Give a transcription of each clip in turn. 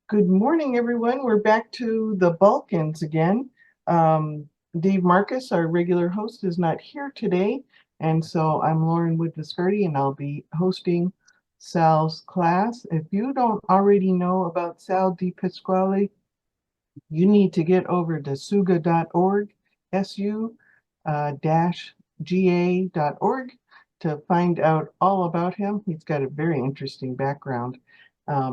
Good morning, everyone. We're back to the Balkans again. Dave Marcus, our regular host, is not here today, and so I'm Lauren Wood-Viscardi, and I'll be hosting Sal's class. If you don't already know about Sal Depasquale, you need to get over to suga.org, su-ga.org, to find out all about him. He's got a very interesting background,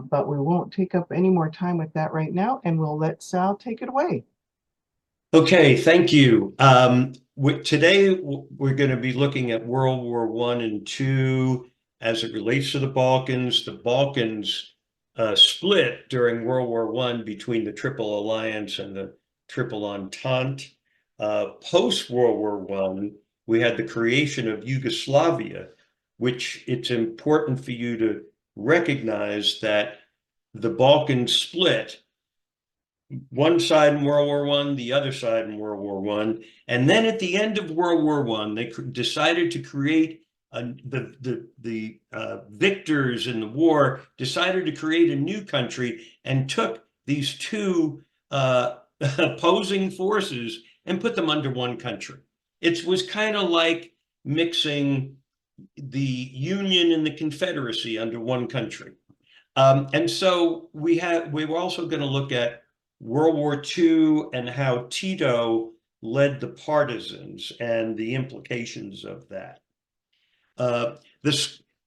but we won't take up any more time with that right now, and we'll let Sal take it away. Okay, thank you. Today we're going to be looking at World War I and II as it relates to the Balkans. The Balkans split during World War I between the Triple Alliance and the Triple Entente. Post-World War I, we had the creation of Yugoslavia, which it's important for you to recognize that the Balkans split, one side in World War I, the other side in World War I. And then at the end of World War I, they decided to create the victors in the war decided to create a new country and took these two opposing forces and put them under one country. It was kind of like mixing the Union and the Confederacy under one country. And so we were also going to look at World War II and how Tito led the partisans and the implications of that.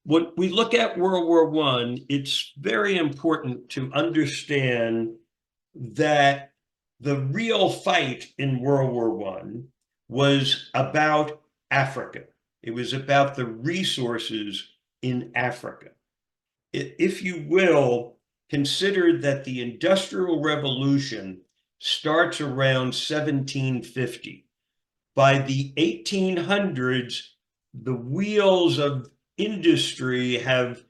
When we look at World War I, it's very important to understand that the real fight in World War I was about Africa. It was about the resources in Africa. If you will, consider that the Industrial Revolution starts around 1750. By the 1800s, the wheels of industry have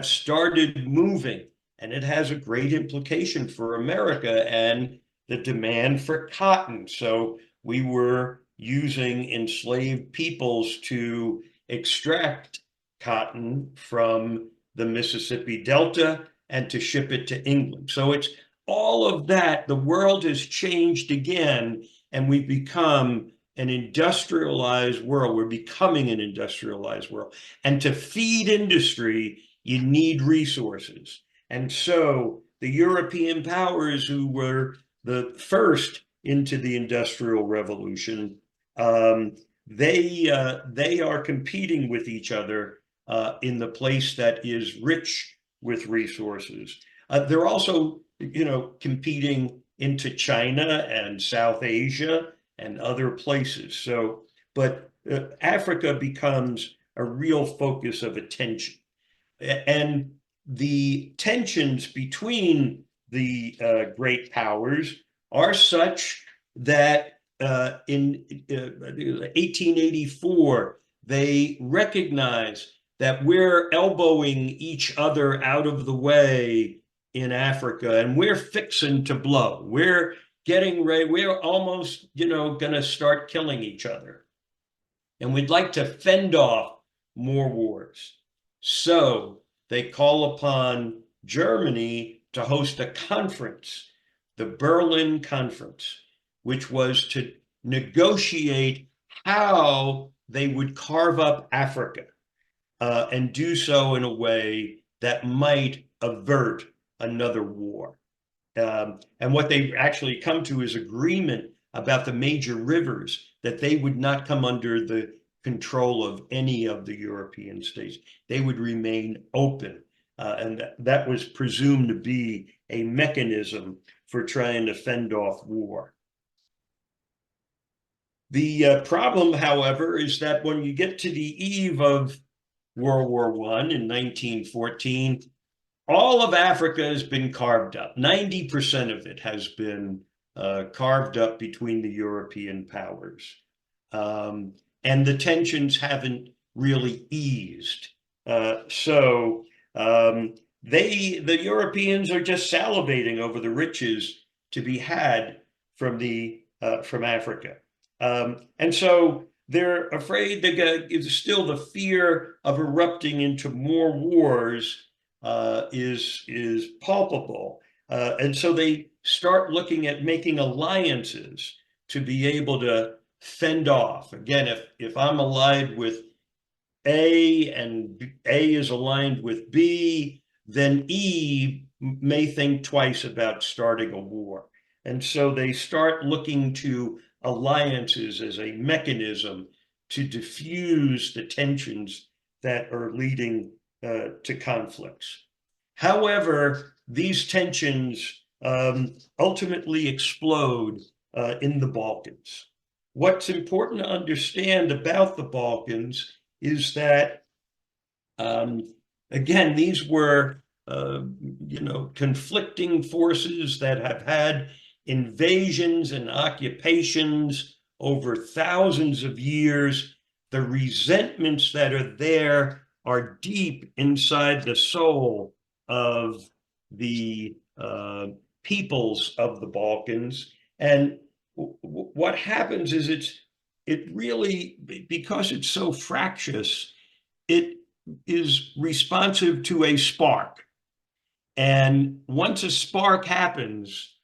started moving, and it has a great implication for America and the demand for cotton. So we were using enslaved peoples to extract cotton from the Mississippi Delta and to ship it to England. So it's all of that. The world has changed again, and we've become an industrialized world. We're becoming an industrialized world. And to feed industry, you need resources. And so the European powers, who were the first into the Industrial Revolution, they are competing with each other in the place that is rich with resources. They're also, competing into China and South Asia and other places. So, but Africa becomes a real focus of attention. And the tensions between the great powers are such that in 1884, they recognize that we're elbowing each other out of the way in Africa, and we're fixing to blow. We're getting ready. We're almost, going to start killing each other. And we'd like to fend off more wars. So they call upon Germany to host a conference, the Berlin Conference, which was to negotiate how they would carve up Africa. And do so in a way that might avert another war. And what they actually come to is agreement about the major rivers, that they would not come under the control of any of the European states. They would remain open. And that was presumed to be a mechanism for trying to fend off war. The problem, however, is that when you get to the eve of World War I in 1914, all of Africa has been carved up. 90% of it has been carved up between the European powers. And the tensions haven't really eased. So the Europeans are just salivating over the riches to be had from Africa. And so they're afraid it's still the fear of erupting into more wars is palpable. And so they start looking at making alliances to be able to fend off. Again, if I'm allied with A and A is aligned with B, then E may think twice about starting a war. And so they start looking to alliances as a mechanism to diffuse the tensions that are leading to conflicts. However, these tensions ultimately explode in the Balkans. What's important to understand about the Balkans is that, again, these were, conflicting forces that have had invasions and occupations over thousands of years. The resentments that are there are deep inside the soul of the peoples of the Balkans. And what happens is it really, because it's so fractious, it is responsive to a spark. And once a spark happens,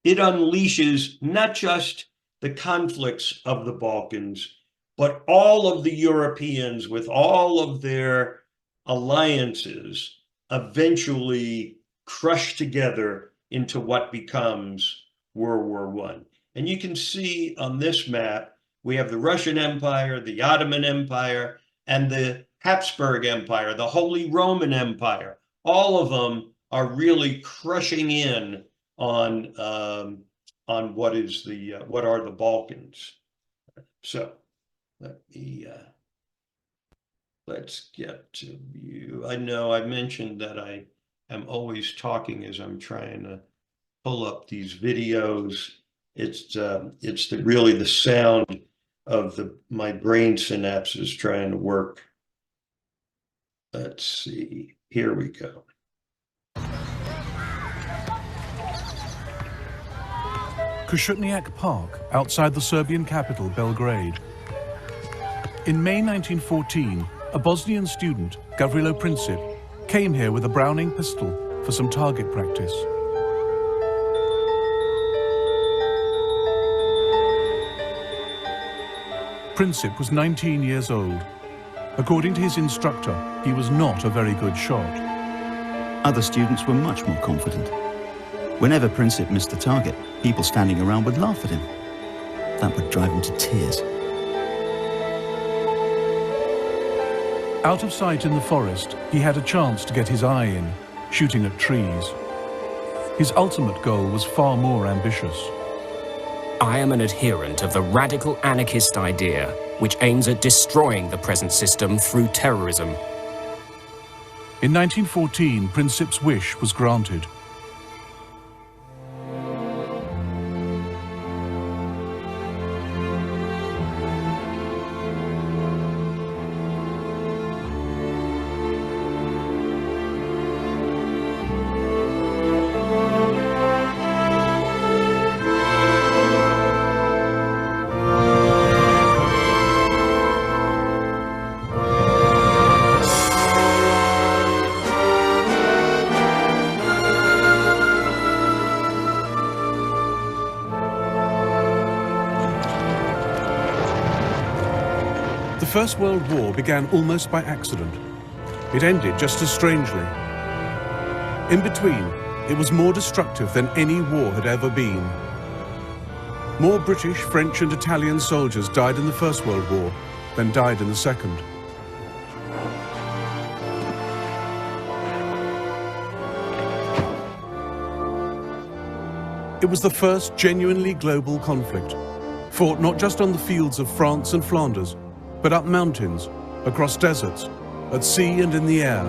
it unleashes not just the conflicts of the Balkans, but all of the Europeans with all of their alliances eventually crush together into what becomes World War I. And you can see on this map, we have the Russian Empire, the Ottoman Empire, and the Habsburg Empire, the Holy Roman Empire. All of them are really crushing in on what are the Balkans. So let's get to view. I know I mentioned that I am always talking as I'm trying to pull up these videos. It's really the sound of my brain synapses trying to work. Let's see, here we go. Košutnjak Park, outside the Serbian capital, Belgrade. In May 1914, a Bosnian student, Gavrilo Princip, came here with a Browning pistol for some target practice. Princip was 19 years old. According to his instructor, he was not a very good shot. Other students were much more confident. Whenever Princip missed the target, people standing around would laugh at him. That would drive him to tears. Out of sight in the forest, he had a chance to get his eye in, shooting at trees. His ultimate goal was far more ambitious. I am an adherent of the radical anarchist idea, which aims at destroying the present system through terrorism. In 1914, Princip's wish was granted. The First World War began almost by accident. It ended just as strangely. In between, it was more destructive than any war had ever been. More British, French and Italian soldiers died in the First World War than died in the Second. It was the first genuinely global conflict, fought not just on the fields of France and Flanders, but up mountains, across deserts, at sea and in the air.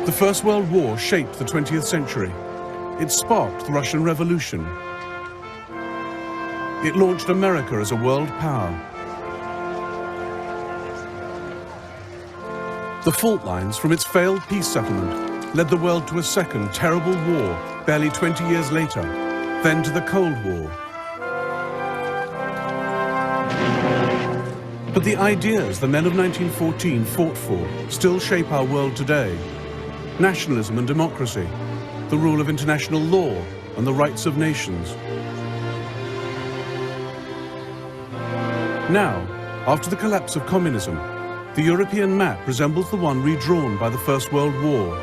The First World War shaped the 20th century. It sparked the Russian Revolution. It launched America as a world power. The fault lines from its failed peace settlement led the world to a second terrible war barely 20 years later, then to the Cold War. But the ideas the men of 1914 fought for still shape our world today. nationalism and democracy, the rule of international law and the rights of nations. Now, after the collapse of communism, the European map resembles the one redrawn by the First World War.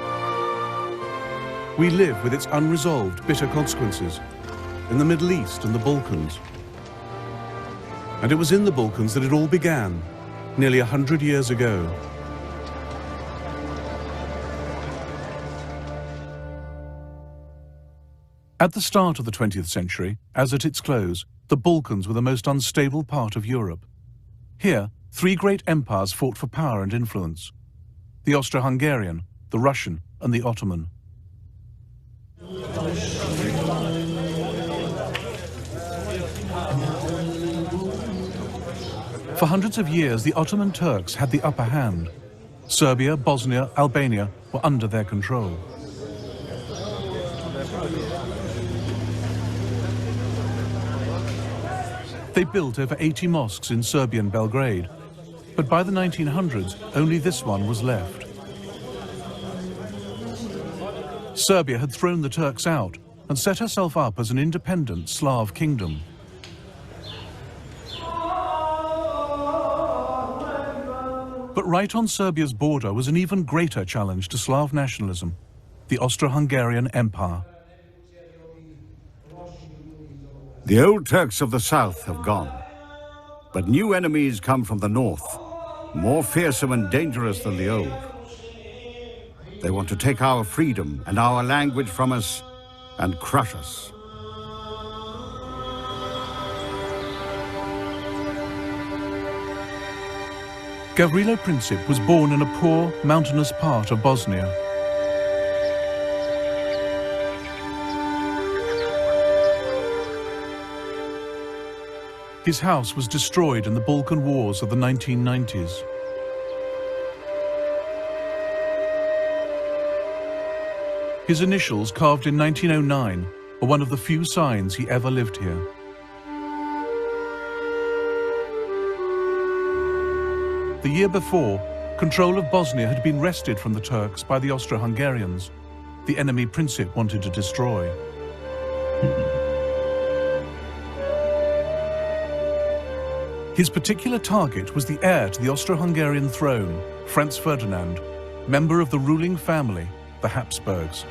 We live with its unresolved, bitter consequences in the Middle East and the Balkans. And it was in the Balkans that it all began, nearly 100 years ago. At the start of the 20th century, as at its close, the Balkans were the most unstable part of Europe. Here, three great empires fought for power and influence: the Austro-Hungarian, the Russian, and the Ottoman. For hundreds of years, the Ottoman Turks had the upper hand. Serbia, Bosnia, Albania were under their control. They built over 80 mosques in Serbian Belgrade, but by the 1900s, only this one was left. Serbia had thrown the Turks out and set herself up as an independent Slav kingdom. But right on Serbia's border was an even greater challenge to Slav nationalism: the Austro-Hungarian Empire. The old Turks of the south have gone, but new enemies come from the north, more fearsome and dangerous than the old. They want to take our freedom and our language from us and crush us. Gavrilo Princip was born in a poor, mountainous part of Bosnia. His house was destroyed in the Balkan Wars of the 1990s. His initials, carved in 1909, are one of the few signs he ever lived here. The year before, control of Bosnia had been wrested from the Turks by the Austro-Hungarians, the enemy Princip wanted to destroy. His particular target was the heir to the Austro-Hungarian throne, Franz Ferdinand, member of the ruling family, the Habsburgs.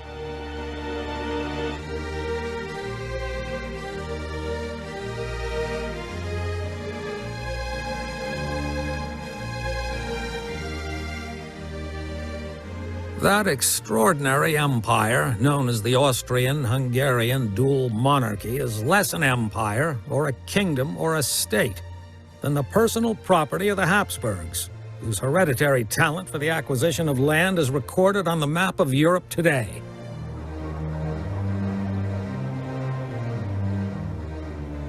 That extraordinary empire, known as the Austrian-Hungarian dual monarchy, is less an empire, or a kingdom, or a state, than the personal property of the Habsburgs, whose hereditary talent for the acquisition of land is recorded on the map of Europe today.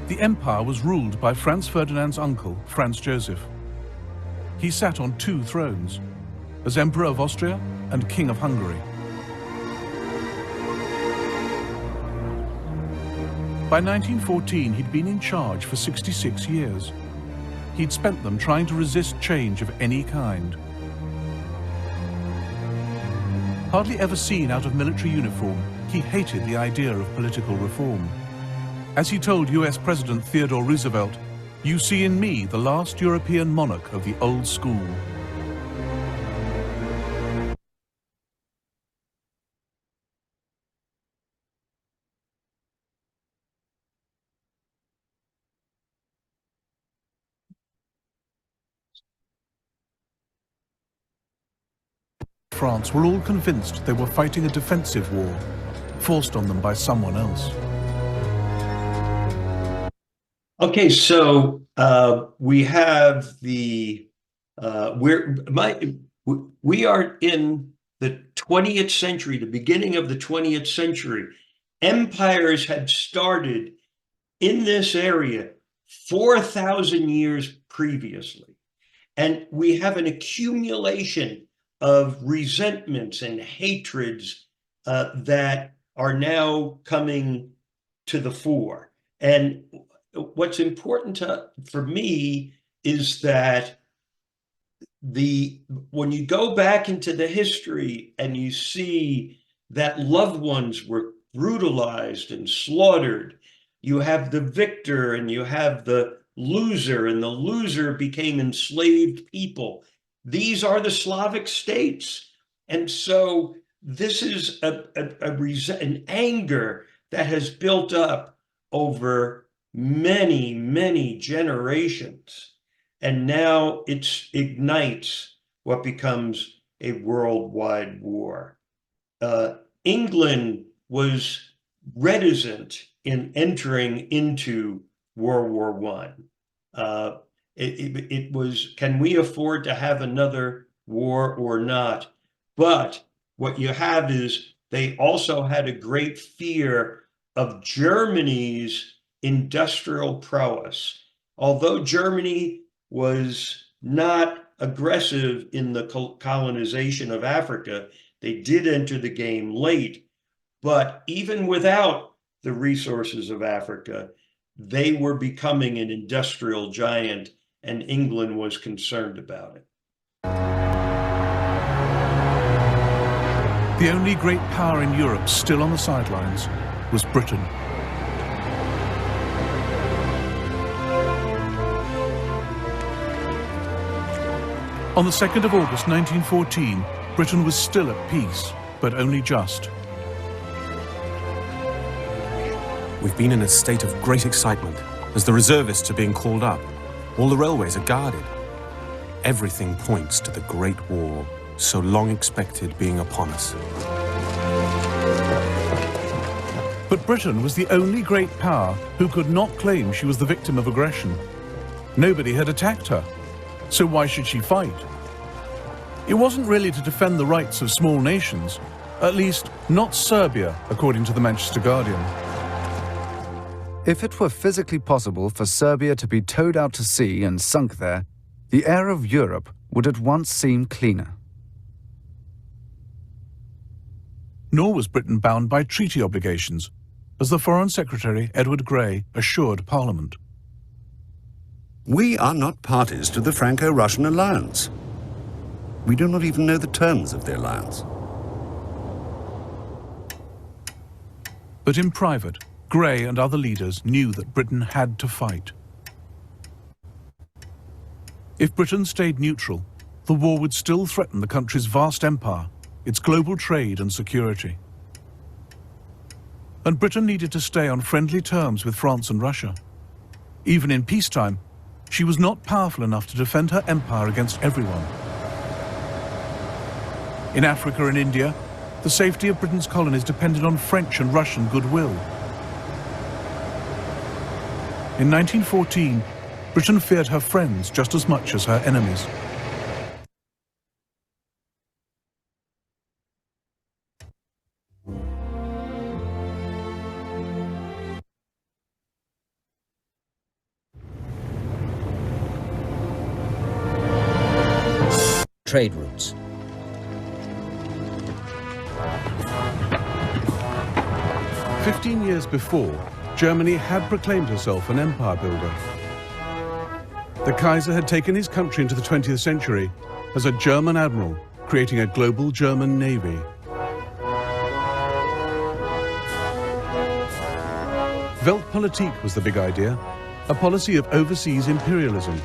The empire was ruled by Franz Ferdinand's uncle, Franz Joseph. He sat on two thrones, as Emperor of Austria and King of Hungary. By 1914, he'd been in charge for 66 years. He'd spent them trying to resist change of any kind. Hardly ever seen out of military uniform, he hated the idea of political reform. As he told US President Theodore Roosevelt, "You see in me the last European monarch of the old school." France were all convinced they were fighting a defensive war, forced on them by someone else. Okay, so we have the we are in the 20th century, the beginning of the 20th century. Empires had started in this area 4,000 years previously, and we have an accumulation of resentments and hatreds that are now coming to the fore. And what's important for me is that when you go back into the history and you see that loved ones were brutalized and slaughtered, you have the victor and you have the loser, and the loser became enslaved people. These are the Slavic states. And so this is an anger that has built up over many, many generations. And now it ignites what becomes a worldwide war. England was reticent in entering into World War I. It was, can we afford to have another war or not? But what you have is they also had a great fear of Germany's industrial prowess. Although Germany was not aggressive in the colonization of Africa, they did enter the game late. But even without the resources of Africa, they were becoming an industrial giant, and England was concerned about it. The only great power in Europe still on the sidelines was Britain. On the 2nd of August 1914, Britain was still at peace, but only just. We've been in a state of great excitement as the reservists are being called up. All the railways are guarded. Everything points to the Great War, so long expected, being upon us. But Britain was the only great power who could not claim she was the victim of aggression. Nobody had attacked her, so why should she fight? It wasn't really to defend the rights of small nations, at least not Serbia, according to the Manchester Guardian. If it were physically possible for Serbia to be towed out to sea and sunk there, the air of Europe would at once seem cleaner. Nor was Britain bound by treaty obligations, as the Foreign Secretary Edward Grey assured Parliament. We are not parties to the Franco-Russian alliance. We do not even know the terms of the alliance. But in private, Grey and other leaders knew that Britain had to fight. If Britain stayed neutral, the war would still threaten the country's vast empire, its global trade and security. And Britain needed to stay on friendly terms with France and Russia. Even in peacetime, she was not powerful enough to defend her empire against everyone. In Africa and India, the safety of Britain's colonies depended on French and Russian goodwill. In 1914, Britain feared her friends just as much as her enemies. Trade routes. "15 years before, Germany had proclaimed herself an empire builder. The Kaiser had taken his country into the 20th century as a German admiral, creating a global German navy. Weltpolitik was the big idea, a policy of overseas imperialism,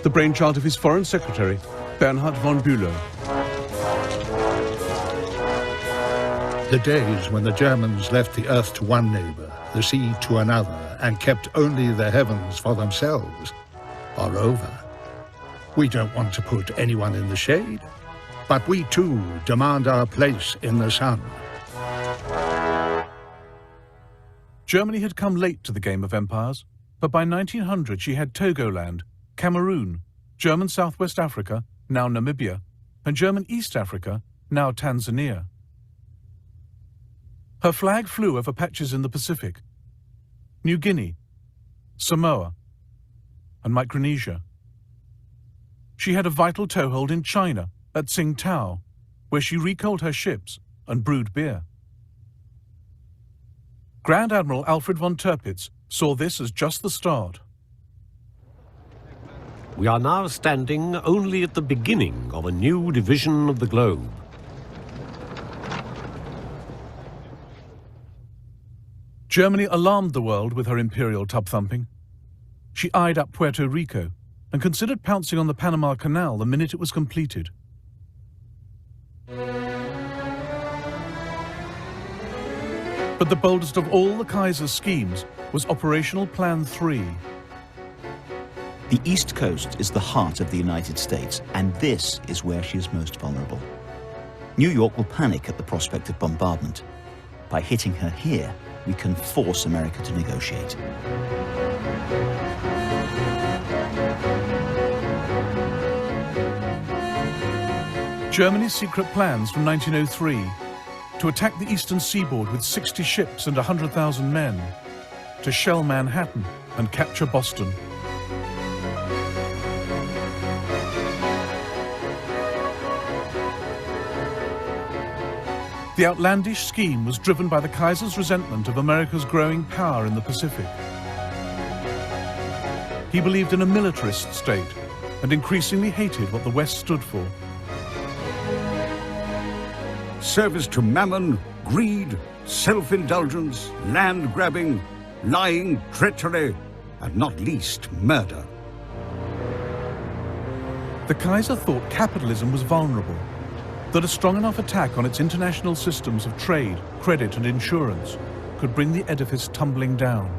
the brainchild of his foreign secretary, Bernhard von Bülow. The days when the Germans left the earth to one neighbor, the sea to another, and kept only the heavens for themselves are over. We don't want to put anyone in the shade, but we too demand our place in the sun. Germany had come late to the game of empires, but by 1900 she had Togoland, Cameroon, German Southwest Africa, now Namibia, and German East Africa, now Tanzania. Her flag flew over patches in the Pacific, New Guinea, Samoa, and Micronesia. She had a vital toehold in China, at Tsingtao, where she recoaled her ships and brewed beer. Grand Admiral Alfred von Tirpitz saw this as just the start. We are now standing only at the beginning of a new division of the globe. Germany alarmed the world with her imperial tub-thumping. She eyed up Puerto Rico and considered pouncing on the Panama Canal the minute it was completed. But the boldest of all the Kaiser's schemes was Operational Plan 3. The East Coast is the heart of the United States, and this is where she is most vulnerable. New York will panic at the prospect of bombardment. By hitting her here, we can force America to negotiate. Germany's secret plans from 1903 to attack the eastern seaboard with 60 ships and 100,000 men, to shell Manhattan and capture Boston. The outlandish scheme was driven by the Kaiser's resentment of America's growing power in the Pacific. He believed in a militarist state and increasingly hated what the West stood for. Service to mammon, greed, self-indulgence, land-grabbing, lying, treachery, and not least murder. The Kaiser thought capitalism was vulnerable, that a strong enough attack on its international systems of trade, credit, and insurance could bring the edifice tumbling down.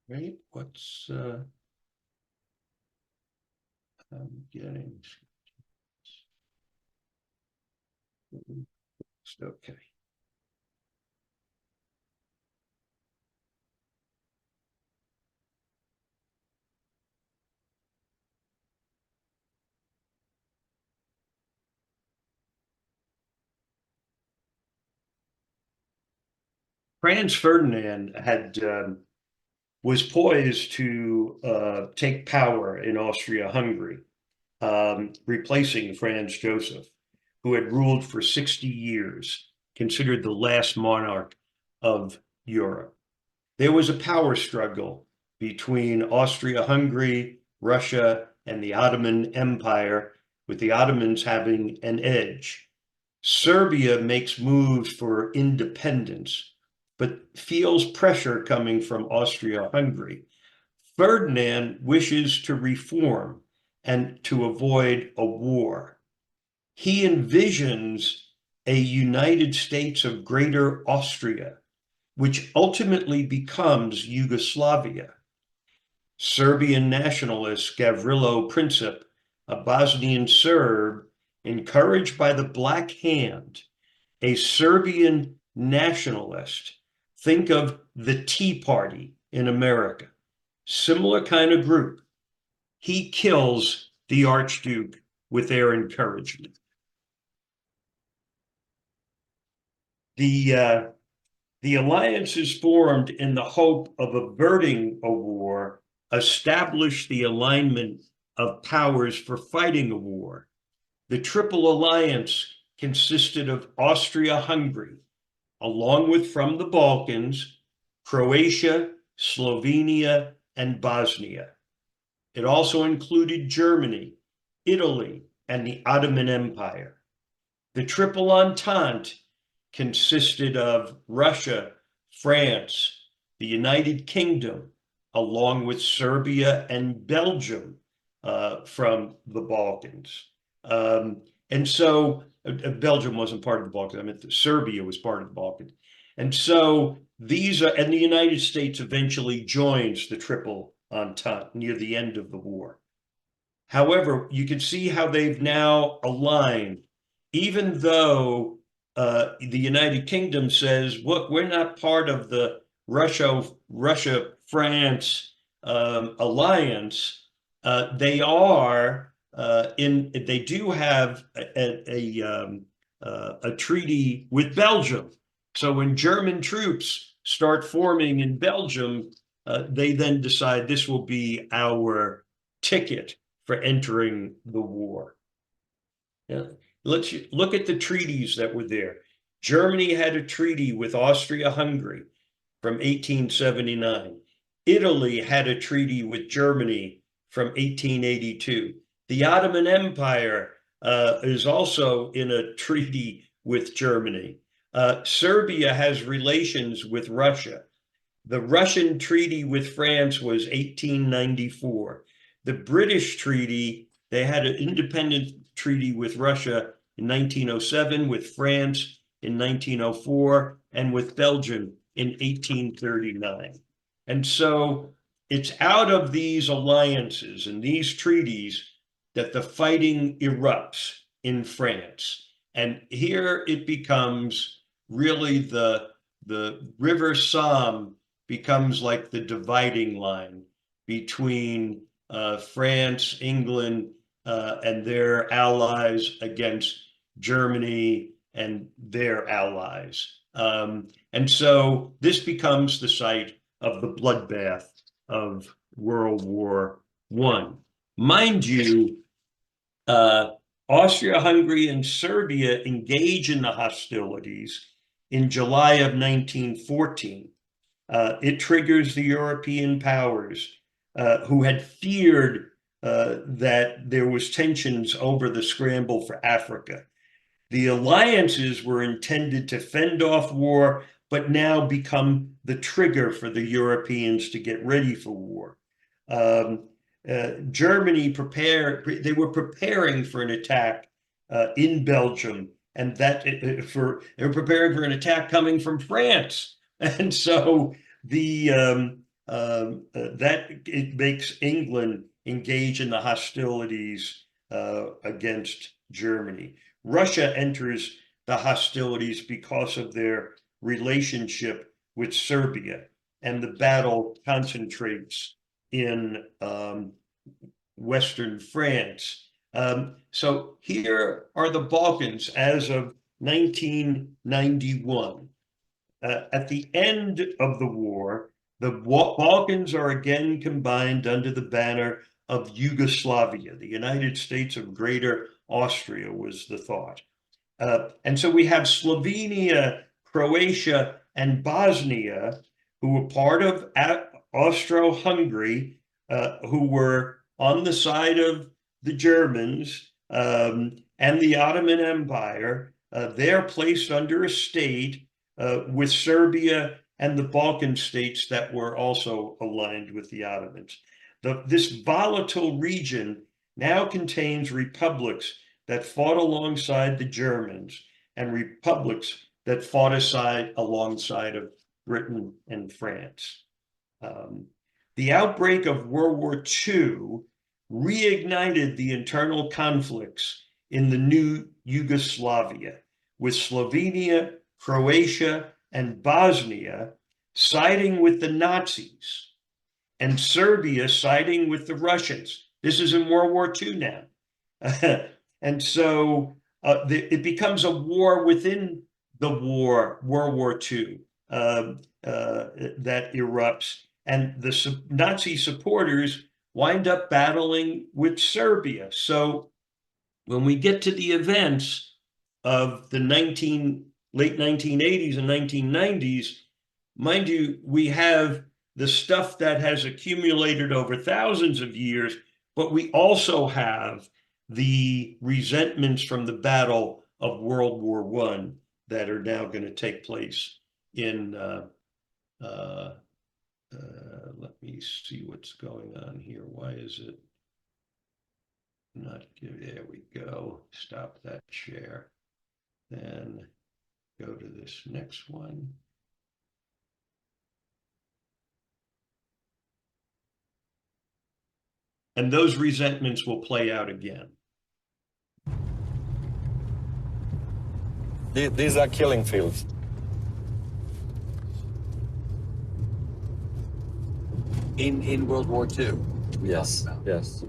Right? What's I'm getting okay. Franz Ferdinand had was poised to take power in Austria-Hungary, replacing Franz Joseph, who had ruled for 60 years, considered the last monarch of Europe. There was a power struggle between Austria-Hungary, Russia, and the Ottoman Empire, with the Ottomans having an edge. Serbia makes moves for independence, but feels pressure coming from Austria-Hungary. Ferdinand wishes to reform and to avoid a war. He envisions a United States of Greater Austria, which ultimately becomes Yugoslavia. Serbian nationalist Gavrilo Princip, a Bosnian Serb, encouraged by the Black Hand, a Serbian nationalist. Think of the Tea Party in America, similar kind of group. He kills the Archduke with their encouragement. The alliances formed in the hope of averting a war established the alignment of powers for fighting a war. The Triple Alliance consisted of Austria-Hungary, along with from the Balkans, Croatia, Slovenia, and Bosnia. It also included Germany, Italy, and the Ottoman Empire. The Triple Entente consisted of Russia, France, the United Kingdom, along with Serbia and Belgium from the Balkans. And so Belgium wasn't part of the Balkans. I meant that Serbia was part of the Balkans. And so these are, and the United States eventually joins the Triple Entente near the end of the war. However, you can see how they've now aligned, even though the United Kingdom says, look, we're not part of the Russia-France alliance. They are they do have a treaty with Belgium. So when German troops start forming in Belgium, they then decide this will be our ticket for entering the war. Yeah. Let's look at the treaties that were there. Germany had a treaty with Austria-Hungary from 1879. Italy had a treaty with Germany from 1882. The Ottoman Empire is also in a treaty with Germany. Serbia has relations with Russia. The Russian treaty with France was 1894. The British treaty, they had an independent treaty with Russia in 1907, with France in 1904, and with Belgium in 1839. And so it's out of these alliances and these treaties that the fighting erupts in France. And here it becomes really the River Somme becomes like the dividing line between France, England, and their allies against Germany and their allies. And so this becomes the site of the bloodbath of World War I. Mind you, Austria-Hungary and Serbia engage in the hostilities in July of 1914. It triggers the European powers who had feared that there was tensions over the scramble for Africa. The alliances were intended to fend off war, but now become the trigger for the Europeans to get ready for war. Germany they were preparing for an attack in Belgium, and they were preparing for an attack coming from France. And so it makes England engage in the hostilities against Germany. Russia enters the hostilities because of their relationship with Serbia, and the battle concentrates in Western France. So here are the Balkans as of 1991. At the end of the war, the Balkans are again combined under the banner of Yugoslavia. The United States of Greater Austria was the thought. And so we have Slovenia, Croatia, and Bosnia, who were part of Austro-Hungary, who were on the side of the Germans and the Ottoman Empire. They're placed under a state with Serbia and the Balkan states that were also aligned with the Ottomans. This volatile region now contains republics that fought alongside the Germans and republics that fought alongside of Britain and France. The outbreak of World War II reignited the internal conflicts in the new Yugoslavia, with Slovenia, Croatia, and Bosnia siding with the Nazis, and Serbia siding with the Russians. This is in World War II now. And so it becomes a war within the war, World War II, that erupts. And the Nazi supporters wind up battling with Serbia. So when we get to the events of the late 1980s and 1990s, mind you, we have the stuff that has accumulated over thousands of years, but we also have the resentments from the battle of World War I that are now going to take place in, let me see what's going on here. Why is it not, there we go. Stop that share. Then go to this next one. And those resentments will play out again. These are killing fields. In World War II? Yes, yes.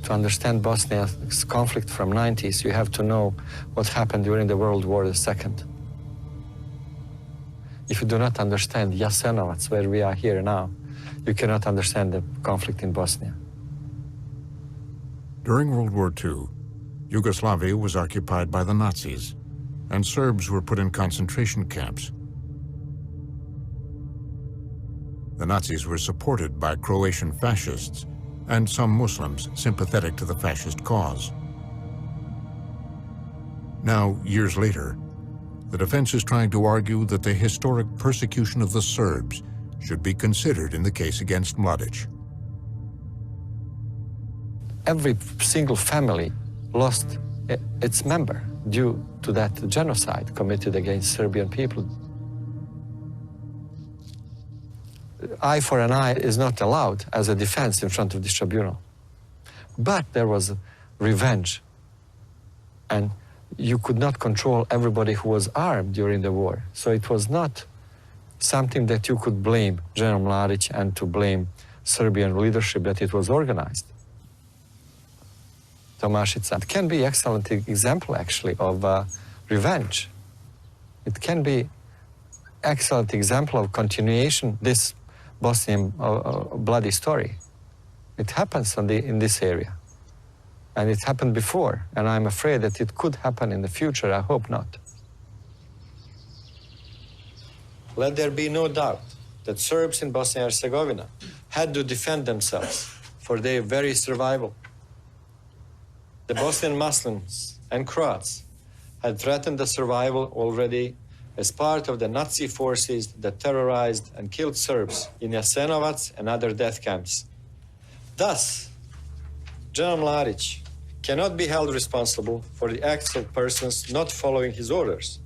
To understand Bosnia's conflict from 90s, you have to know what happened during the World War II. If you do not understand Jasenovac, where we are here now, you cannot understand the conflict in Bosnia. During World War II, Yugoslavia was occupied by the Nazis, and Serbs were put in concentration camps. The Nazis were supported by Croatian fascists and some Muslims sympathetic to the fascist cause. Now, years later, the defense is trying to argue that the historic persecution of the Serbs should be considered in the case against Mladic. Every single family lost its member due to that genocide committed against Serbian people. Eye for an eye is not allowed as a defense in front of this tribunal. But there was revenge, and you could not control everybody who was armed during the war. So it was not something that you could blame General Mladic and to blame Serbian leadership that it was organized. Tomašica. It can be an excellent example, actually, of revenge. It can be excellent example of continuation, this Bosnian bloody story. It happens in this area. And it happened before, and I'm afraid that it could happen in the future. I hope not. Let there be no doubt that Serbs in Bosnia and Herzegovina had to defend themselves for their very survival. The Bosnian Muslims and Croats had threatened the survival already as part of the Nazi forces that terrorized and killed Serbs in Jasenovac and other death camps. Thus, General Mladic cannot be held responsible for the acts of persons not following his orders,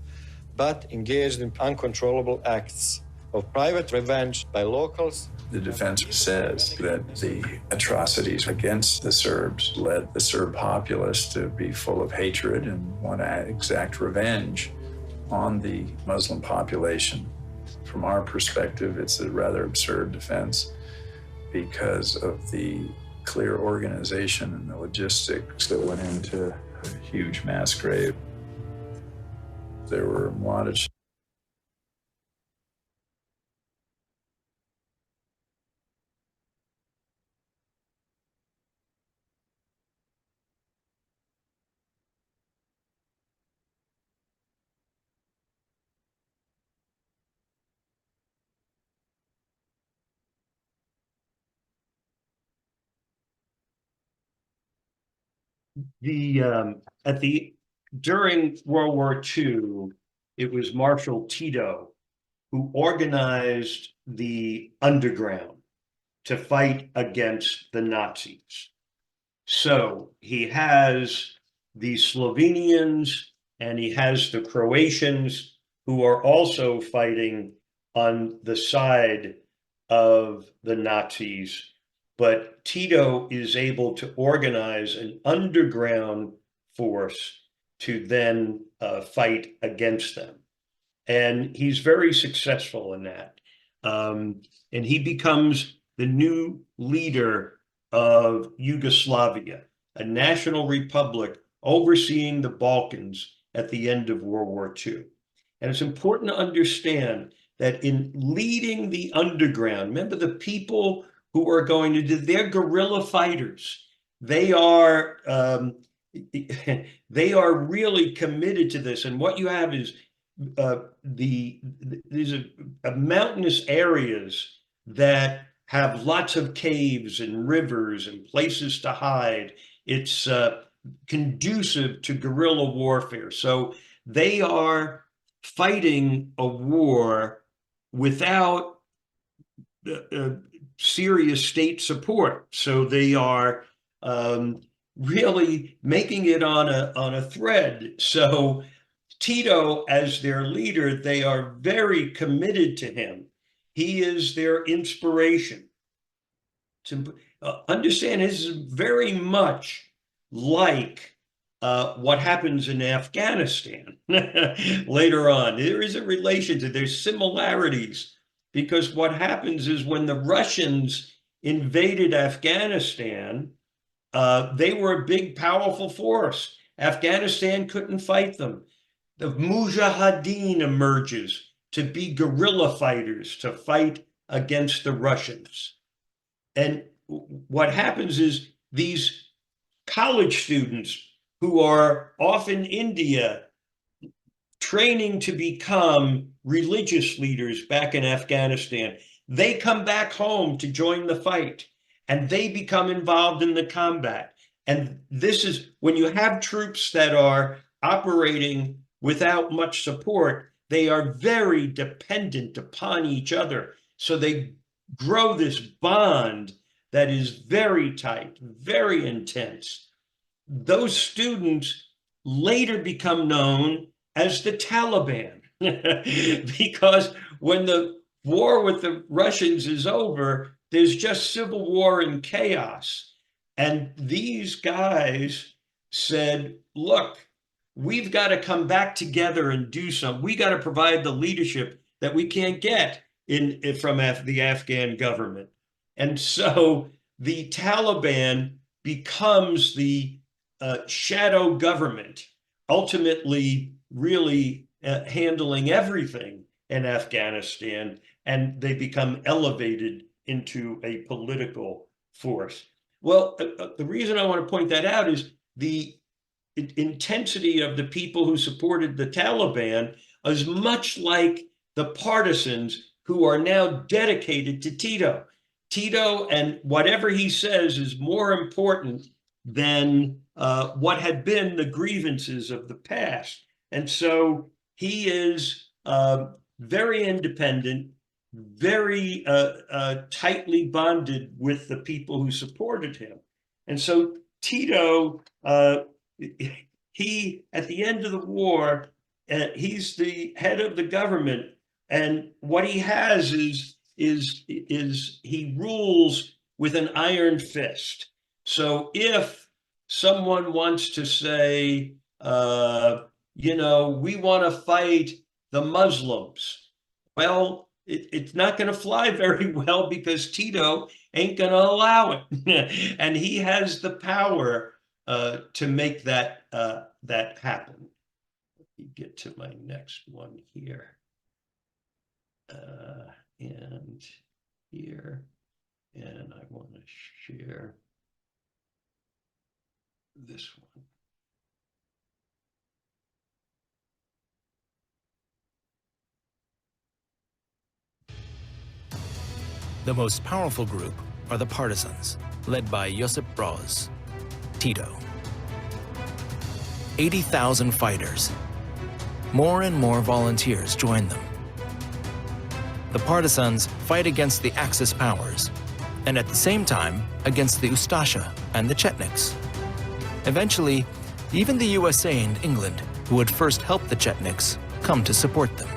but engaged in uncontrollable acts of private revenge by locals. The defense says that the atrocities against the Serbs led the Serb populace to be full of hatred and want to exact revenge on the Muslim population. From our perspective, it's a rather absurd defense because of the clear organization and the logistics that went into a huge mass grave. There were Mladic. During World War II, it was Marshal Tito who organized the underground to fight against the Nazis. So he has the Slovenians and he has the Croatians who are also fighting on the side of the Nazis. But Tito is able to organize an underground force to then fight against them. And he's very successful in that. And he becomes the new leader of Yugoslavia, a national republic overseeing the Balkans at the end of World War II. And it's important to understand that in leading the underground, remember the people who are going to do, they're guerrilla fighters. They are really committed to this. And what you have is these are mountainous areas that have lots of caves and rivers and places to hide. It's conducive to guerrilla warfare. So they are fighting a war without serious state support. So they are really making it on a thread. So Tito, as their leader, they are very committed to him. He is their inspiration. To understand, this is very much like what happens in Afghanistan later on. There is a relation to, there's similarities, because what happens is when the Russians invaded Afghanistan, They were a big, powerful force. Afghanistan couldn't fight them. The Mujahideen emerges to be guerrilla fighters to fight against the Russians. And what happens is these college students who are off in India training to become religious leaders back in Afghanistan, they come back home to join the fight and they become involved in the combat. And this is when you have troops that are operating without much support, they are very dependent upon each other. So they grow this bond that is very tight, very intense. Those students later become known as the Taliban because when the war with the Russians is over, there's just civil war and chaos. And these guys said, look, we've got to come back together and do something. We got to provide the leadership that we can't get from the Afghan government. And so the Taliban becomes the shadow government, ultimately really handling everything in Afghanistan, and they become elevated into a political force. Well, the reason I want to point that out is the intensity of the people who supported the Taliban is much like the partisans who are now dedicated to Tito. Tito and whatever he says is more important than what had been the grievances of the past. And so he is very independent, very tightly bonded with the people who supported him. And so Tito, he, at the end of the war, he's the head of the government. And what he has is he rules with an iron fist. So if someone wants to say, you know, we want to fight the Muslims, well, it's not going to fly very well because Tito ain't going to allow it. And he has the power to make that happen. Let me get to my next one here. And here, and I want to share this one. The most powerful group are the partisans, led by Josip Broz, Tito. 80,000 fighters. More and more volunteers join them. The partisans fight against the Axis powers, and at the same time against the Ustasha and the Chetniks. Eventually, even the USA and England, who had first helped the Chetniks, come to support them.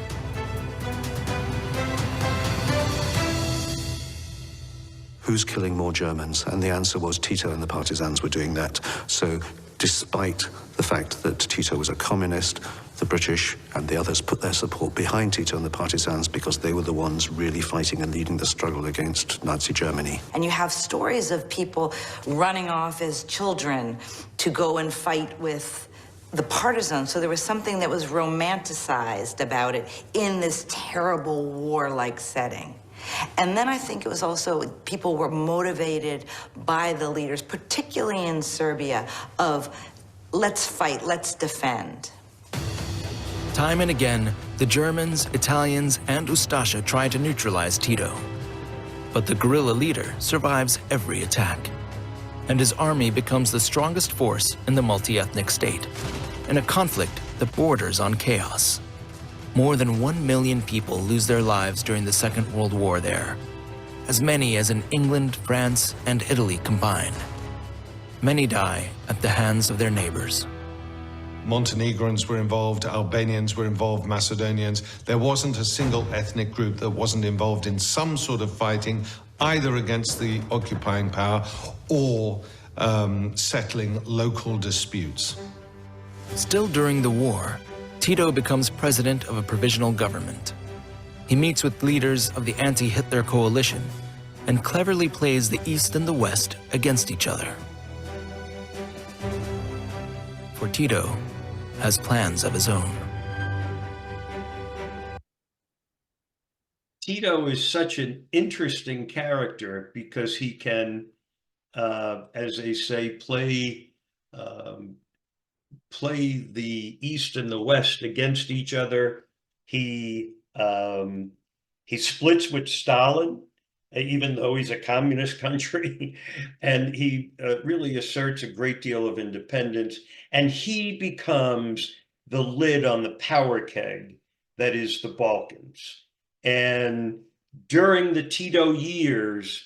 Who's killing more Germans? And the answer was Tito and the partisans were doing that. So despite the fact that Tito was a communist, the British and the others put their support behind Tito and the partisans because they were the ones really fighting and leading the struggle against Nazi Germany. And you have stories of people running off as children to go and fight with the partisans. So there was something that was romanticized about it in this terrible war-like setting. And then I think it was also people were motivated by the leaders, particularly in Serbia, of let's fight, let's defend. Time and again, the Germans, Italians, and Ustasha try to neutralize Tito. But the guerrilla leader survives every attack, and his army becomes the strongest force in the multi-ethnic state, in a conflict that borders on chaos. More than 1 million people lose their lives during the Second World War there, as many as in England, France, and Italy combined. Many die at the hands of their neighbors. Montenegrins were involved, Albanians were involved, Macedonians. There wasn't a single ethnic group that wasn't involved in some sort of fighting, either against the occupying power or settling local disputes. Still during the war, Tito becomes president of a provisional government. He meets with leaders of the anti-Hitler coalition and cleverly plays the East and the West against each other. for Tito has plans of his own. Tito is such an interesting character because he can, as they say, play the East and the West against each other. He splits with Stalin, even though he's a communist country, and he really asserts a great deal of independence. And he becomes the lid on the power keg that is the Balkans. And during the Tito years,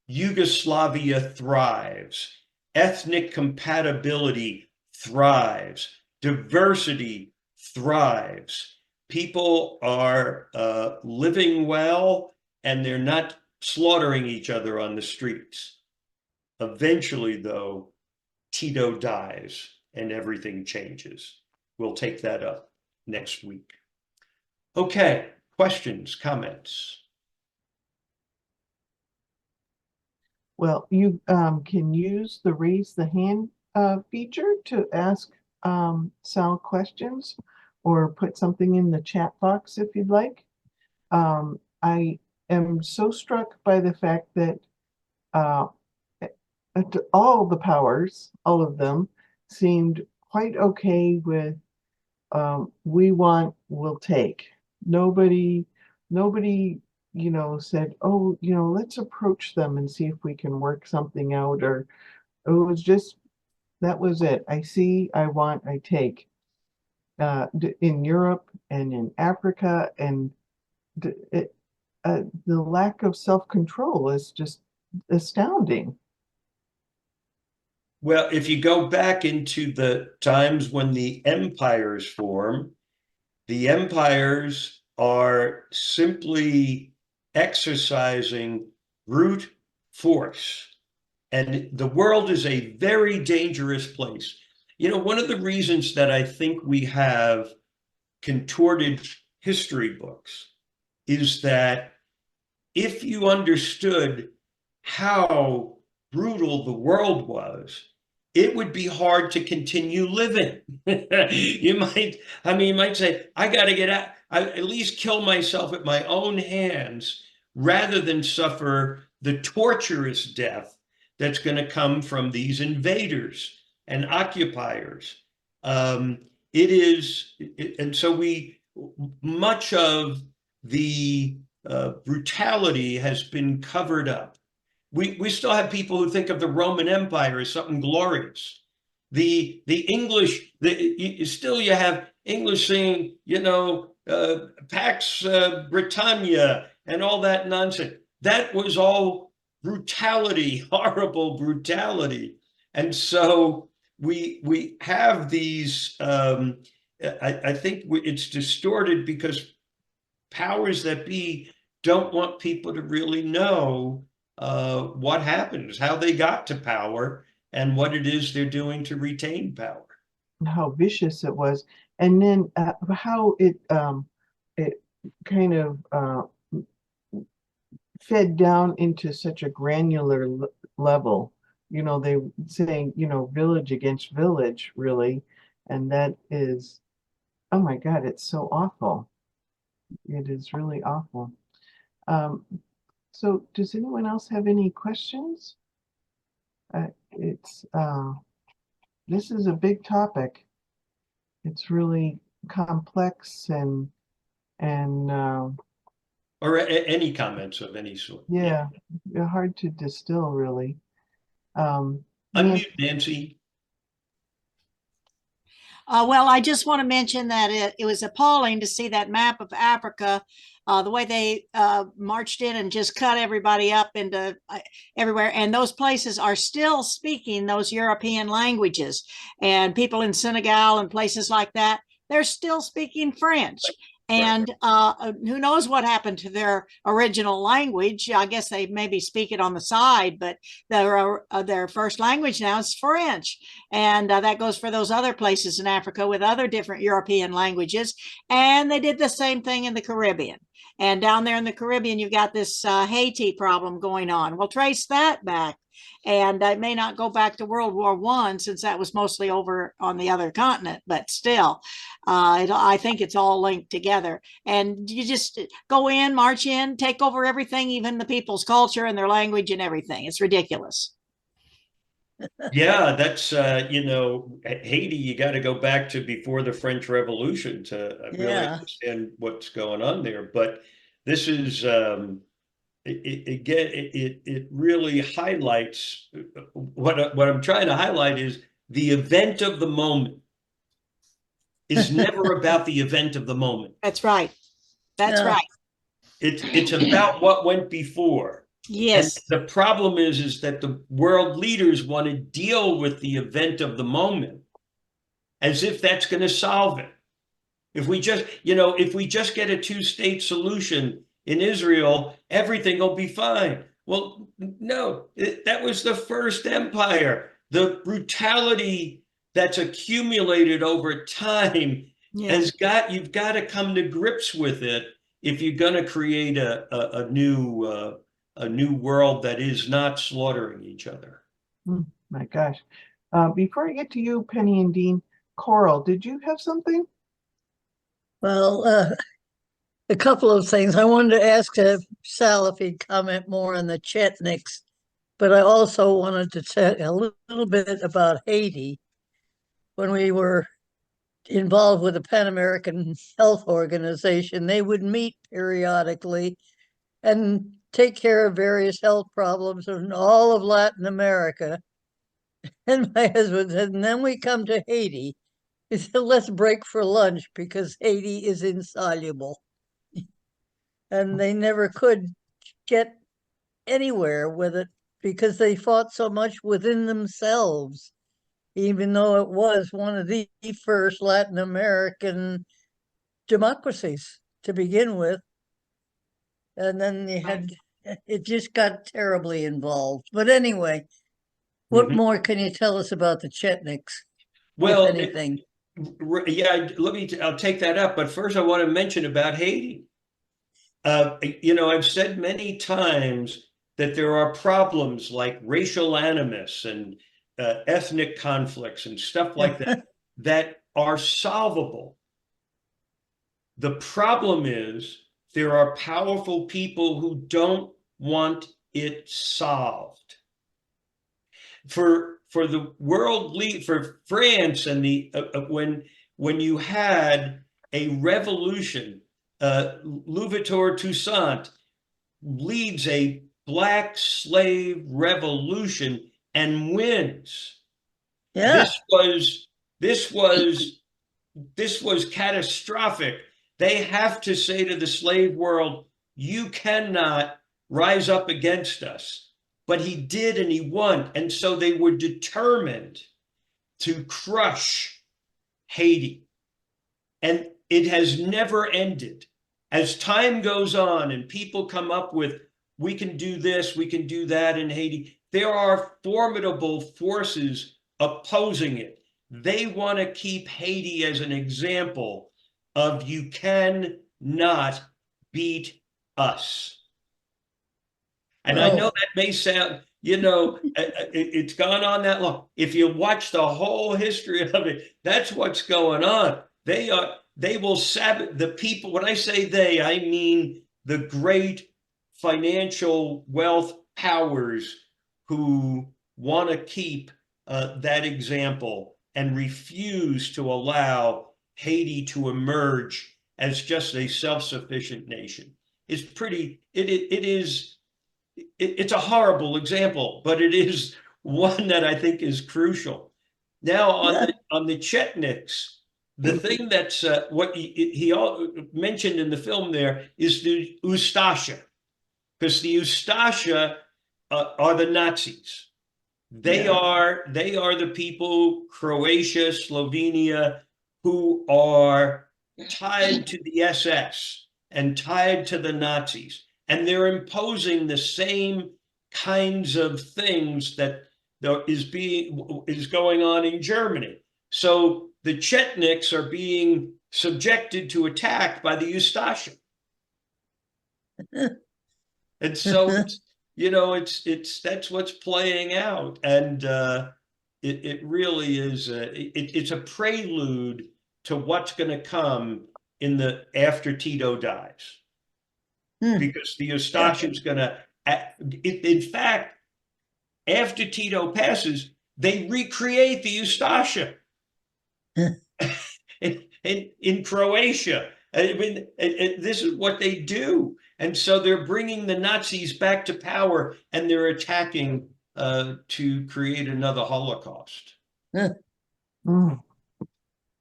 Yugoslavia thrives, ethnic compatibility thrives, diversity thrives. People are living well, and they're not slaughtering each other on the streets. Eventually, though, Tito dies and everything changes. We'll take that up next week. Okay. Questions, comments? Well, you can use the raise the hand feature to ask Sal questions, or put something in the chat box if you'd like. I am so struck by the fact that all the powers, all of them, seemed quite okay with we want, we'll take. Nobody, said, oh, let's approach them and see if we can work something out. Or it was just, that was it. I see, I want, I take. In Europe and in Africa, and the lack of self-control is just astounding. Well, if you go back into the times when the empires form, the empires are simply exercising brute force. And the world is a very dangerous place. One of the reasons that I think we have contorted history books is that if you understood how brutal the world was, it would be hard to continue living. You might say, I got to get out, I at least kill myself at my own hands rather than suffer the torturous death that's going to come from these invaders and occupiers. And so much of the brutality has been covered up. We still have people who think of the Roman Empire as something glorious. The English, you have English saying, Pax Britannia and all that nonsense. That was all brutality, horrible brutality. And so we have these, I think it's distorted because powers that be don't want people to really know what happens, how they got to power, and what it is they're doing to retain power. How vicious it was, and then how it kind of fed down into such a granular level. They saying, village against village, really, and that is, oh my God, it's so awful. It is really awful. So does anyone else have any questions? This is a big topic. It's really complex and or any comments of any sort. Yeah, hard to distill, really. Unmute, Nancy. Well, I just want to mention that it was appalling to see that map of Africa, the way they marched in and just cut everybody up into everywhere. And those places are still speaking those European languages. And people in Senegal and places like that, they're still speaking French. And who knows what happened to their original language? I guess they maybe speak it on the side, but their first language now is French. And that goes for those other places in Africa with other different European languages. And they did the same thing in the Caribbean. And down there in the Caribbean, you've got this Haiti problem going on. We'll trace that back. And it may not go back to World War I, since that was mostly over on the other continent, but still, I think it's all linked together. And you just go in, march in, take over everything, even the people's culture and their language and everything. It's ridiculous. Yeah, that's, you know, Haiti, you got to go back to before the French Revolution to really understand what's going on there. But this is, it really highlights what I'm trying to highlight is the event of the moment is never about the event of the moment. That's right. That's right. It's about what went before. Yes. And the problem is that the world leaders want to deal with the event of the moment as if that's going to solve it. If we just, you know, if we just get a two-state solution in Israel, everything will be fine. Well, no, that was the first empire. The brutality that's accumulated over time you've got to come to grips with it if you're going to create a new world that is not slaughtering each other. My gosh. Before I get to you, Penny and Dean, Coral, did you have something? Well, a couple of things. I wanted to ask Sal if he'd comment more on the Chetniks, but I also wanted to talk a little bit about Haiti. When we were involved with the Pan American Health Organization, they would meet periodically and take care of various health problems in all of Latin America. And my husband said, and then we come to Haiti. He said, let's break for lunch because Haiti is insoluble. And they never could get anywhere with it because they fought so much within themselves, even though it was one of the first Latin American democracies to begin with. And then you had, it just got terribly involved. But anyway, what more can you tell us about the Chetniks? Well, if anything? I'll take that up. But first I want to mention about Haiti. You know, I've said many times that there are problems like racial animus and ethnic conflicts and stuff like that that are solvable. The problem is there are powerful people who don't want it solved. For the world lead, for France and the when you had a revolution, Louverture Toussaint leads a black slave revolution and wins. Yeah. This was catastrophic. They have to say to the slave world, you cannot rise up against us. But he did, and he won. And so they were determined to crush Haiti. And it has never ended. As time goes on and people come up with, we can do this, we can do that in Haiti, there are formidable forces opposing it. They want to keep Haiti as an example of you cannot beat us. And I know that may sound, you know, it's gone on that long. If you watch the whole history of it, that's what's going on. They will sabotage the people. When I say they, I mean the great financial wealth powers who want to keep that example and refuse to allow Haiti to emerge as just a self-sufficient nation. It's a horrible example, but it is one that I think is crucial. Now on the Chetniks, the thing that's what he mentioned in the film there is the Ustasha, because the Ustasha are the Nazis. They are the people, Croatia, Slovenia, who are tied to the SS and tied to the Nazis. And they're imposing the same kinds of things that is going on in Germany. So the Chetniks are being subjected to attack by the Ustasha. And so that's what's playing out, and it really is it's a prelude to what's going to come in the after Tito dies, because the Eustachian's going to, in fact, after Tito passes, they recreate the Eustachian in Croatia. I mean, this is what they do. And so they're bringing the Nazis back to power, and they're attacking to create another Holocaust. Penny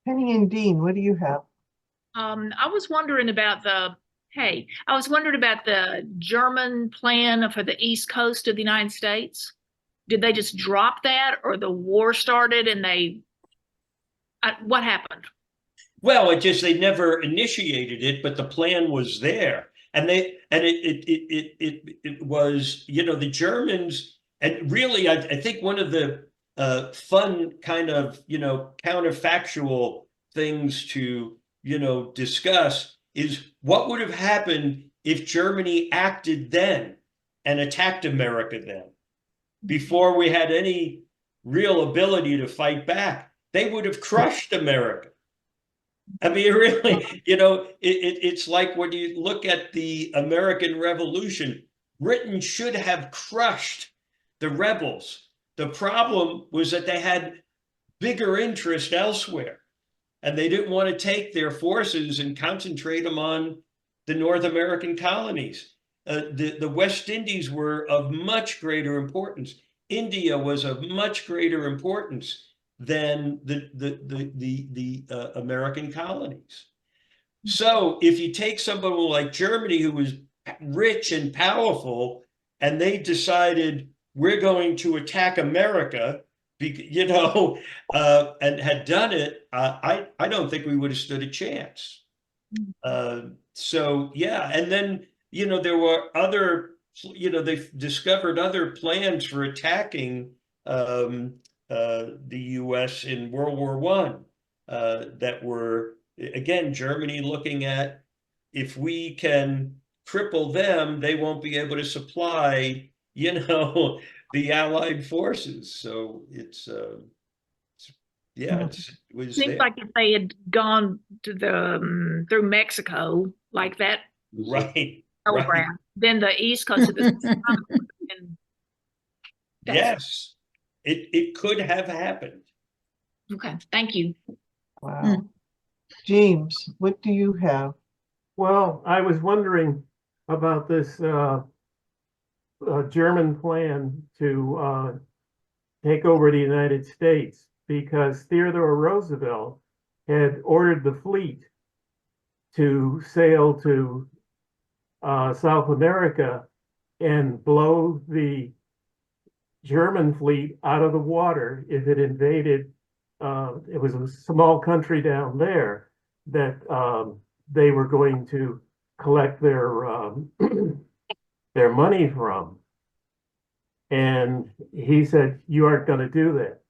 and Dean, what do you have? I was wondering about the German plan for the East Coast of the United States. Did they just drop that, or the war started and what happened? Well, they never initiated it, but the plan was there. And it was, the Germans, and really, I think one of the fun kind of, counterfactual things to, discuss is what would have happened if Germany acted then and attacked America then, before we had any real ability to fight back. They would have crushed America. I mean, really, it's like when you look at the American Revolution, Britain should have crushed the rebels. The problem was that they had bigger interest elsewhere, and they didn't want to take their forces and concentrate them on the North American colonies. The West Indies were of much greater importance. India was of much greater importance than the American colonies. So if you take somebody like Germany, who was rich and powerful, and they decided we're going to attack America, and had done it, I don't think we would have stood a chance. So yeah, and then there were other, they discovered other plans for attacking the U.S. in World War I that were, again, Germany looking at, if we can cripple them, they won't be able to supply, the Allied forces. So it was Seems there. like if they had gone to through Mexico like that, right, telegraph, then the East Coast of the yes. It could have happened. Okay, thank you. Wow. James, what do you have? Well, I was wondering about this German plan to take over the United States, because Theodore Roosevelt had ordered the fleet to sail to South America and blow the German fleet out of the water if it invaded. It was a small country down there that they were going to collect their their money from. And he said, you aren't going to do that.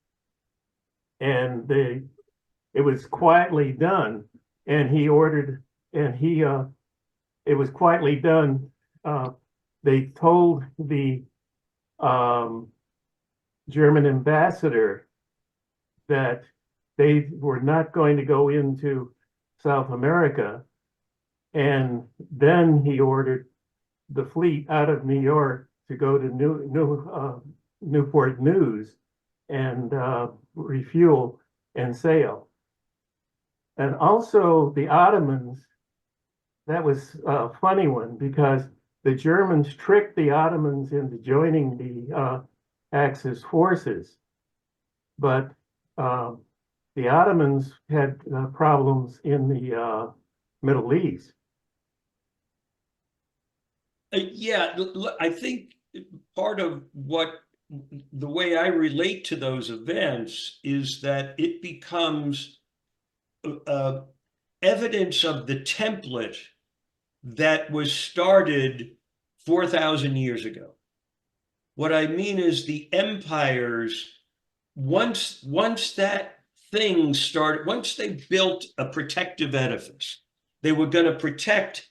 And it was quietly done. And he ordered, and it was quietly done. They told the German ambassador that they were not going to go into South America. And then he ordered the fleet out of New York to go to Newport News and refuel and sail. And also the Ottomans, that was a funny one, because the Germans tricked the Ottomans into joining the Axis forces. But the Ottomans had problems in the Middle East. Yeah, I think part of the way I relate to those events is that it becomes evidence of the template that was started 4,000 years ago. What I mean is the empires, once that thing started, once they built a protective edifice, they were going to protect,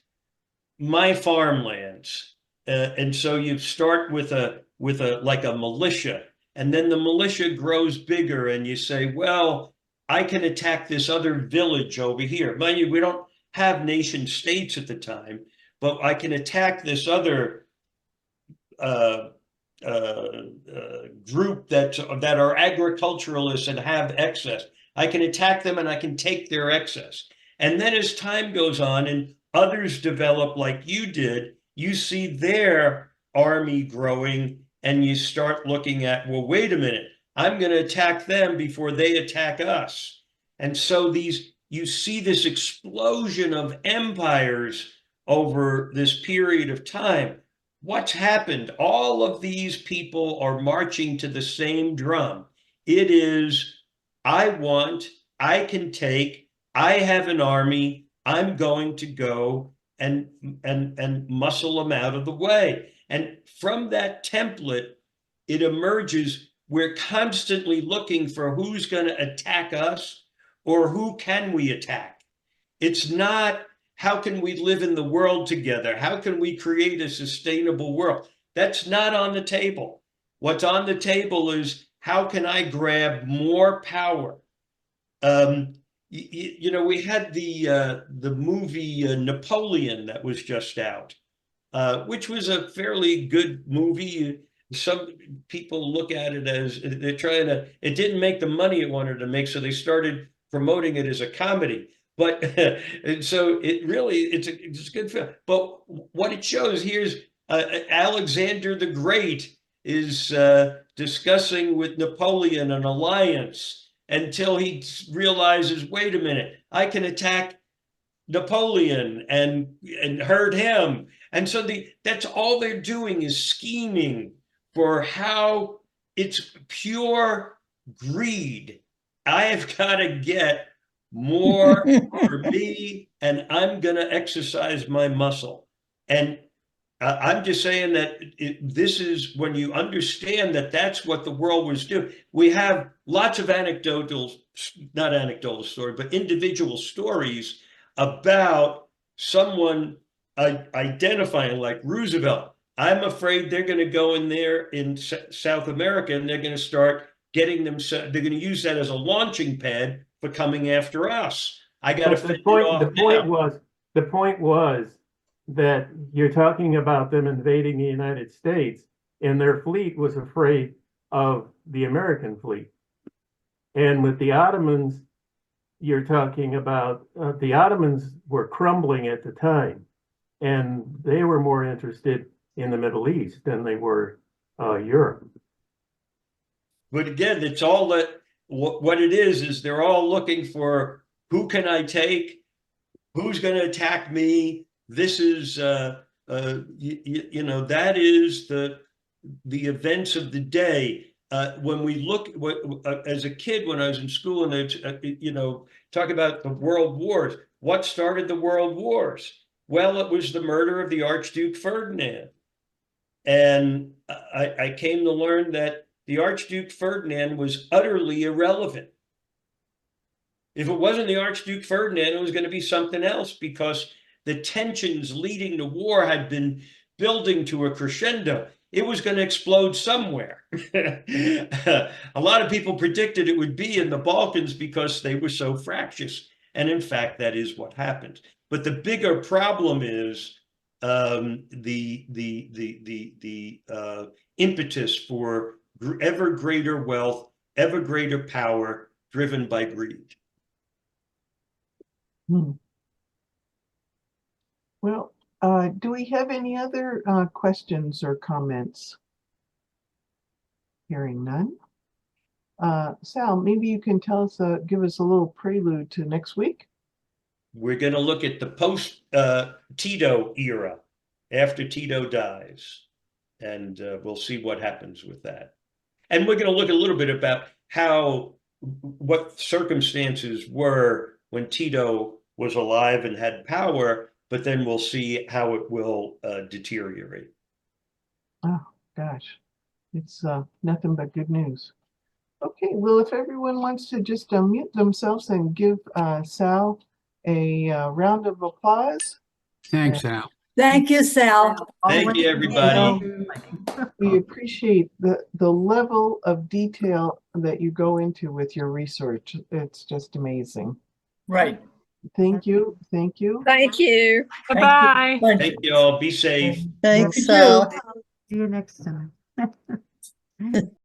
my farmlands. And so you start with a like a militia, and then the militia grows bigger, and you say, well, I can attack this other village over here. Mind you, we don't have nation states at the time, but I can attack this other group that are agriculturalists and have excess. I can attack them and I can take their excess. And then as time goes on and others develop like you did, you see their army growing and you start looking at, well, wait a minute, I'm going to attack them before they attack us. And so you see this explosion of empires over this period of time. What's happened? All of these people are marching to the same drum. It is, I want, I can take, I have an army, I'm going to go and muscle them out of the way. And from that template, it emerges, we're constantly looking for who's going to attack us or who can we attack. It's not, how can we live in the world together? How can we create a sustainable world? That's not on the table. What's on the table is, how can I grab more power? You know, we had the movie Napoleon that was just out, which was a fairly good movie. Some people look at it as they're trying to, it didn't make the money it wanted to make, so they started promoting it as a comedy. But and so it really, it's a good film. But what it shows, here's Alexander the Great is discussing with Napoleon an alliance until he realizes, wait a minute, I can attack Napoleon and hurt him. And so that's all they're doing is scheming for how it's pure greed. I have got to get more for me, and I'm going to exercise my muscle. And I'm just saying that this is when you understand that that's what the world was doing. We have lots of not anecdotal story, but individual stories about someone identifying, like Roosevelt. I'm afraid they're going to go in there in South America and they're going to start getting them, they're going to use that as a launching pad for coming after us. I got to fend it off now. The point was that you're talking about them invading the United States, and their fleet was afraid of the American fleet. And with the Ottomans, you're talking about, the Ottomans were crumbling at the time, and they were more interested in the Middle East than they were Europe. But again, it's all that, what it is they're all looking for, who can I take? Who's going to attack me? This is, you know, that is the events of the day. When we look, as a kid, when I was in school, and they, you know, talk about the world wars, what started the world wars? Well, it was the murder of the Archduke Ferdinand. And I came to learn that the Archduke Ferdinand was utterly irrelevant. If it wasn't the Archduke Ferdinand, it was going to be something else, because the tensions leading to war had been building to a crescendo. It was going to explode somewhere. A lot of people predicted it would be in the Balkans because they were so fractious. And in fact, that is what happened. But the bigger problem is the impetus for ever greater wealth, ever greater power, driven by greed. Well, do we have any other questions or comments? Hearing none. Sal, maybe you can tell us, give us a little prelude to next week. We're going to look at the post-Tito era, after Tito dies, and we'll see what happens with that. And we're going to look a little bit about what circumstances were when Tito was alive and had power, but then we'll see how it will deteriorate. Oh, gosh, it's nothing but good news. Okay, well, if everyone wants to just unmute themselves and give Sal a round of applause. Thanks, Sal. Thank you, Sal. Thank you, everybody. We appreciate the level of detail that you go into with your research. It's just amazing. Right. Thank you. Thank you. Thank you. Bye-bye. Thank you all. Be safe. Thanks, Sal. See you next time.